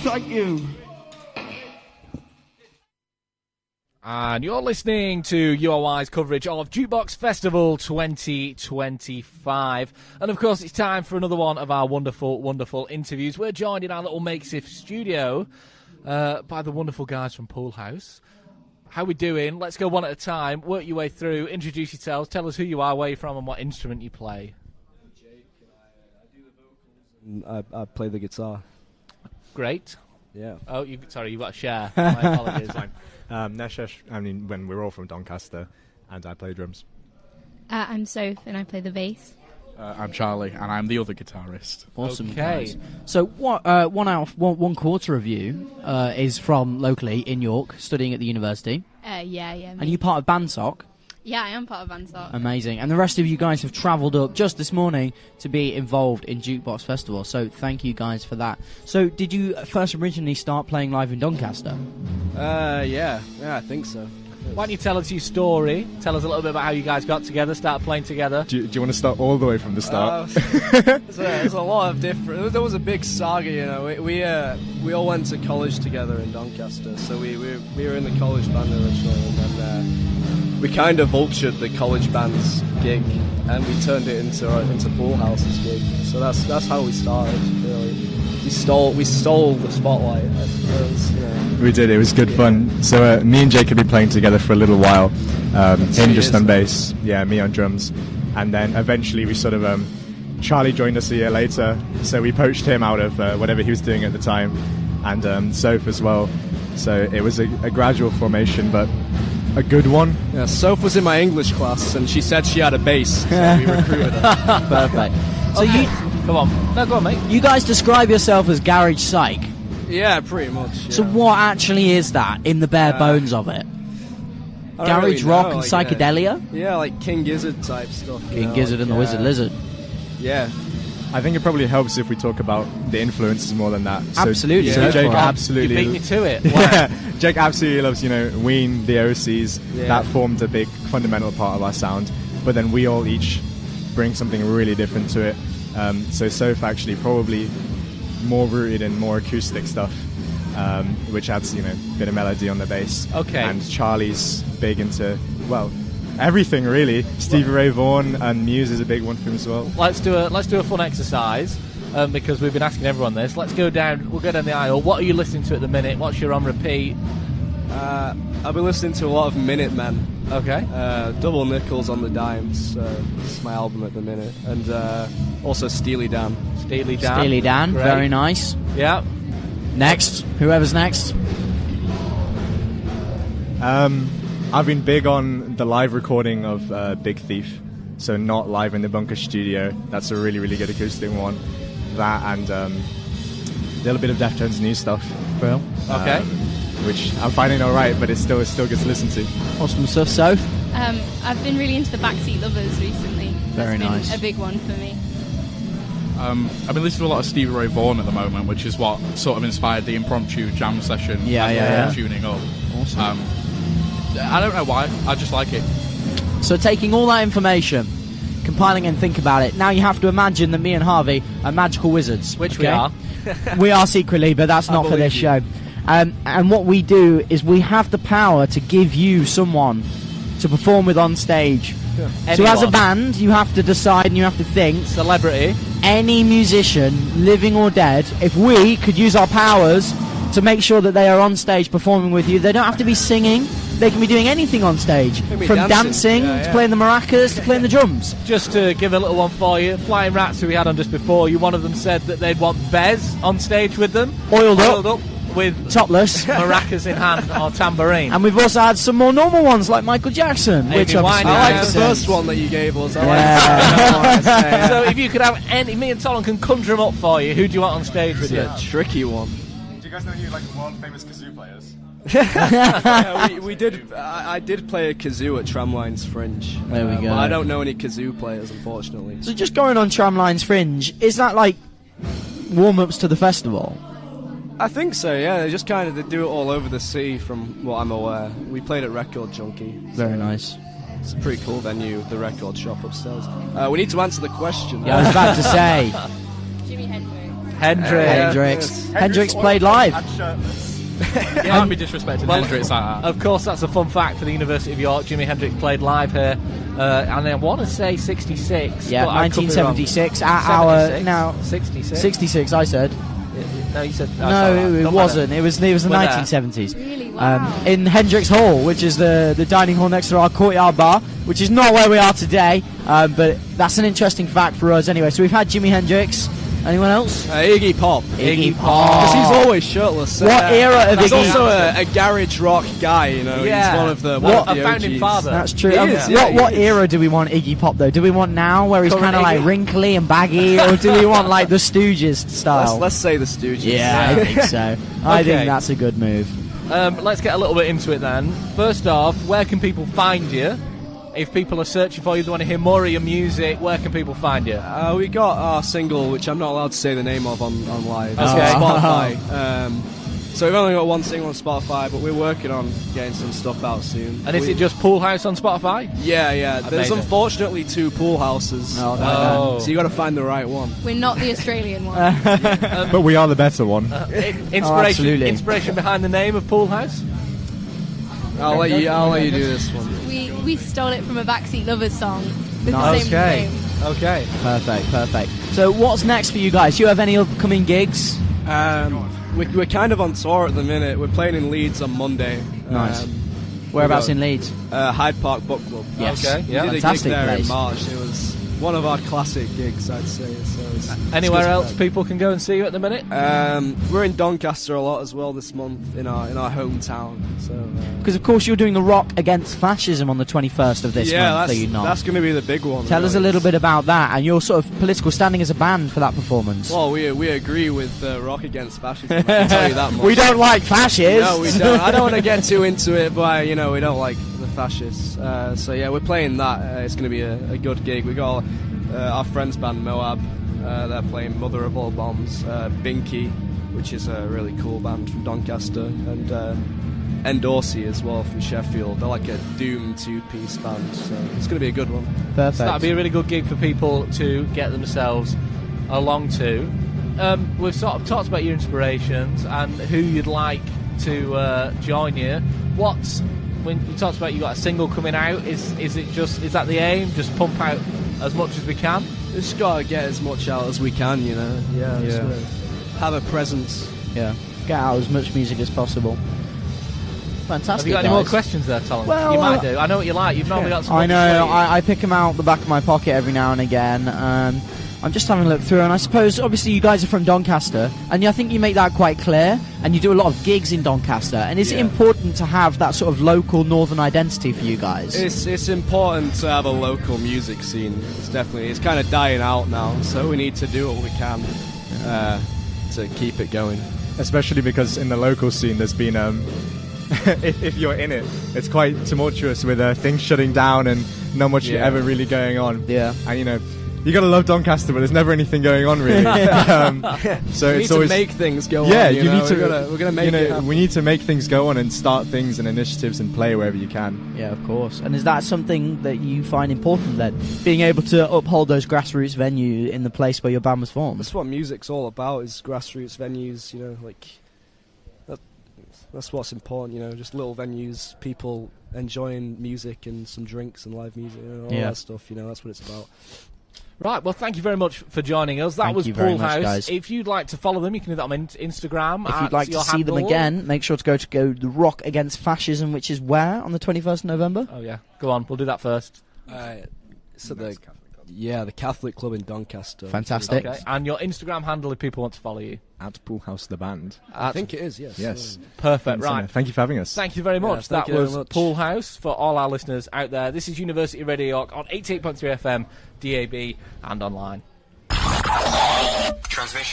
Thank you. And you're listening to URY's coverage of Jukebox Festival 2025. And of course, it's time for another one of our wonderful, wonderful interviews. We're joined in our little makeshift studio by the wonderful guys from Poolhouse. How we doing? Let's go one at a time. Work your way through. Introduce yourselves. Tell us who you are, where you're from, and what instrument you play. I'm Jake, and I do the vocals. And I play the guitar. Great. Yeah. Oh, you've got to share. My apologies. Neshesh, when we're all from Doncaster, and I play drums. I'm Soph, and I play the bass. I'm Charlie, and I'm the other guitarist. Awesome, Okay. guys. So, one quarter of you is from locally in York, studying at the university. Yeah. And you part of Bandsock. Yeah, I am part of Bandsock. Amazing. And the rest of you guys have travelled up just this morning to be involved in Jukebox Festival. So thank you guys for that. So did you first originally start playing live in Doncaster? Yeah, I think so. Why don't you tell us your story? Tell us a little bit about how you guys got together, started playing together. Do you want to start all the way from the start? There's a lot of different. There was a big saga, you know. We all went to college together in Doncaster, so we were in the college band originally, and then we kind of vultured the college band's gig, and we turned it into Poolhouse's gig. So that's how we started. Really, we stole the spotlight, I suppose. You know. We did. It was good fun. So me and Jake had been playing together for a little while. Him just on bass, yeah, me on drums, and then eventually we sort of Charlie joined us a year later, so we poached him out of whatever he was doing at the time, and Soph as well. So it was a gradual formation, but a good one. Yeah, Soph was in my English class, and she said she had a bass, so we recruited her. Perfect. So Okay. Come on. No, go on, mate. you guys describe yourself as garage psych. Yeah, pretty much. Yeah. So what actually is that in the bare bones of it? I don't Garage really rock know, and like, psychedelia? Yeah, like King Gizzard type stuff. you King know, Gizzard and the Wizard Lizard. Yeah. I think it probably helps if we talk about the influences more than that. Absolutely. So Yeah. Jake You absolutely. You beat me to it. Yeah, Jake absolutely loves, Ween, the OCs. Yeah. That formed a big fundamental part of our sound. But then we all each bring something really different to it. So Soph actually probably more rooted in more acoustic stuff, which adds, a bit of melody on the bass. Okay. And Charlie's big into, everything really. Stevie Ray Vaughan and Muse is a big one for him as well. Let's do a fun exercise because we've been asking everyone this. We'll go down the aisle. What are you listening to at the minute? What's your on repeat? I've been listening to a lot of Minutemen. Okay. Double Nickels on the Dimes. It's my album at the minute. And also Steely Dan. Steely Dan. Steely Dan, Great. very nice. Yeah. Next, whoever's next. I've been big on the live recording of Big Thief, so not live in the Bunker studio. That's a really, really good acoustic one. That and a little bit of Deftones' new stuff. Well, Okay. Which I'm finding alright, but it still gets to listen to. awesome stuff. Soph? I've been really into the Backseat Lovers recently. Very That's nice. been a big one for me. I've been listening to a lot of Stevie Ray Vaughan at the moment, which is what sort of inspired the impromptu jam session. Yeah. Tuning up. Awesome. I don't know why. I just like it. So taking all that information, compiling and think about it, now you have to imagine that me and Harvey are magical wizards. Which we okay? are. We are secretly, but that's not for this show. And what we do is we have the power to give you someone to perform with on stage. Sure. So as a Anyone. band, you have to decide and you have to think, Celebrity. any musician, living or dead, if we could use our powers to make sure that they are on stage performing with you, they don't have to be singing, they can be doing anything on stage. be From dancing. dancing Yeah, to yeah. playing the maracas to playing the drums. Just to give a little one for you, Flying Rats, who we had on just before you, one of them said that they'd want Bez on stage with them. Oiled up. With Topless. maracas in hand or tambourine. And we've also had some more normal ones like Michael Jackson, Amy which obviously Winehouse. I like makes the sense. first one that you gave us. I Yeah. So if you could have any, me and Solon can conjure them up for you, who do you want on stage with you? a tricky one. Do you guys know any world famous kazoo players? Yeah, we did. I did play a kazoo at Tramline's Fringe. There we go. But I don't know any kazoo players, unfortunately. So just going on Tramline's Fringe, is that like warm-ups to the festival? I think so. Yeah, they just kind of they do it all over the city, from what I'm aware. We played at Record Junkie. Very nice. It's a pretty cool venue, the record shop upstairs. We need to answer the question. Yeah, I was about to say. Jimi Hendrix. Hendrix. Hendrix played live. You can't be disrespecting Hendrix like that. Of course, that's a fun fact for the University of York. Jimi Hendrix played live here, and I want to say 66. Yeah, but I could be wrong. 1976. At our 76? now 66. 66. I said. No, you said No, it wasn't. It was the We're there. 1970s. Really? Wow. In Hendrix Hall, which is the dining hall next to our courtyard bar, which is not where we are today, but that's an interesting fact for us anyway. So we've had Jimi Hendrix. Anyone else? Iggy Pop. Iggy Pop. Because he's always shirtless. What era of He's Iggy? also a garage rock guy, you know. Yeah. He's one of the A founding OGs. father. That's true. He is, yeah, he what is. era do we want Iggy Pop though? Do we want now, where he's Current kind of like Iggy? wrinkly and baggy, or do we want like the Stooges style? Let's say the Stooges. Yeah, I think so. I Okay. think that's a good move. Let's get a little bit into it then. First off, where can people find you? If people are searching for you, they want to hear more of your music, where can people find you? We got our single, which I'm not allowed to say the name of on live. Okay. It's on Spotify. So we've only got one single on Spotify, but we're working on getting some stuff out soon. And is it just Poolhouse on Spotify? Yeah. There's Amazing. unfortunately 2 pool houses. Oh. So you got to find the right one. We're not the Australian one. But we are the better one. absolutely. Inspiration behind the name of Poolhouse? I'll let you do this one. We stole it from a Backseat Lovers song with Nice. the same Okay. name. Okay. Perfect. So what's next for you guys? Do you have any upcoming gigs? We're kind of on tour at the minute. We're playing in Leeds on Monday. Nice. Whereabouts in Leeds? Hyde Park Book Club. Yes. Okay, yeah. We did a gig Fantastic there place. in March. It was one of our classic gigs, I'd say. So Anywhere it's else good. people can go and see you at the minute? We're in Doncaster a lot as well this month in our hometown. So Because of course you're doing the Rock Against Fascism on the 21st of this month, are you not? that's going to be the big one. Tell us a little bit about that and your sort of political standing as a band for that performance. Well, we agree with Rock Against Fascism. I can tell you that much. We don't like fascists. No, we don't. I don't want to get too into it, but we don't like the fascists. So yeah, we're playing that. It's going to be a good gig. We got our friends band Moab. They're playing Mother of All Bombs. Binky, which is a really cool band from Doncaster, and Endorsey as well from Sheffield. They're like a doom 2-piece band, so it's going to be a good one. Perfect. So that'd be a really good gig for people to get themselves along to. We've sort of talked about your inspirations and who you'd like to join you. When you talked about you got a single coming out, is that the aim? Just pump out as much as we can? We just got to get as much out as we can, you know. Yeah. Just gotta have a presence. Yeah. Get out as much music as possible. Fantastic. Have you got any guys. more questions there, Tom? Well, you might do. I know what you like. You've normally got some. I up your know. sleeve. I pick them out the back of my pocket every now and again. I'm just having a look through, and I suppose obviously you guys are from Doncaster, and I think you make that quite clear. And you do a lot of gigs in Doncaster. And is it important to have that sort of local northern identity for you guys? It's important to have a local music scene. It's kind of dying out now, so we need to do what we can to keep it going. Especially because in the local scene there's been if you're in it, it's quite tumultuous with things shutting down and not much ever really going on. Yeah. And you gotta love Doncaster, but there's never anything going on really. So We it's need always to make things go on. you you know? need to. We're gonna make it happen. We need to make things go on and start things and initiatives and play wherever you can. Yeah, of course. And is that something that you find important then? Being able to uphold those grassroots venues in the place where your band was formed? That's what music's all about, is grassroots venues, that's what's important, just little venues, people enjoying music and some drinks and live music, all that stuff, that's what it's about. Right, well, thank you very much for joining us. That Thank was you very much, Poolhouse. guys. If you'd like to follow them, you can do that on Instagram. If you'd like to see them again, make sure to go the Rock Against Fascism, which is where on the 21st of November? Oh, yeah. Go on, we'll do that first. So the Catholic Club in Doncaster. Fantastic. Okay, and your Instagram handle if people want to follow you. At Poolhouse the band. I think it is, yes. Yes. Perfect, right. Thank you for having us. Thank you very much. thank That you very was much. Poolhouse for all our listeners out there. This is University Radio York on 88.3 FM, DAB, and online. Transmission.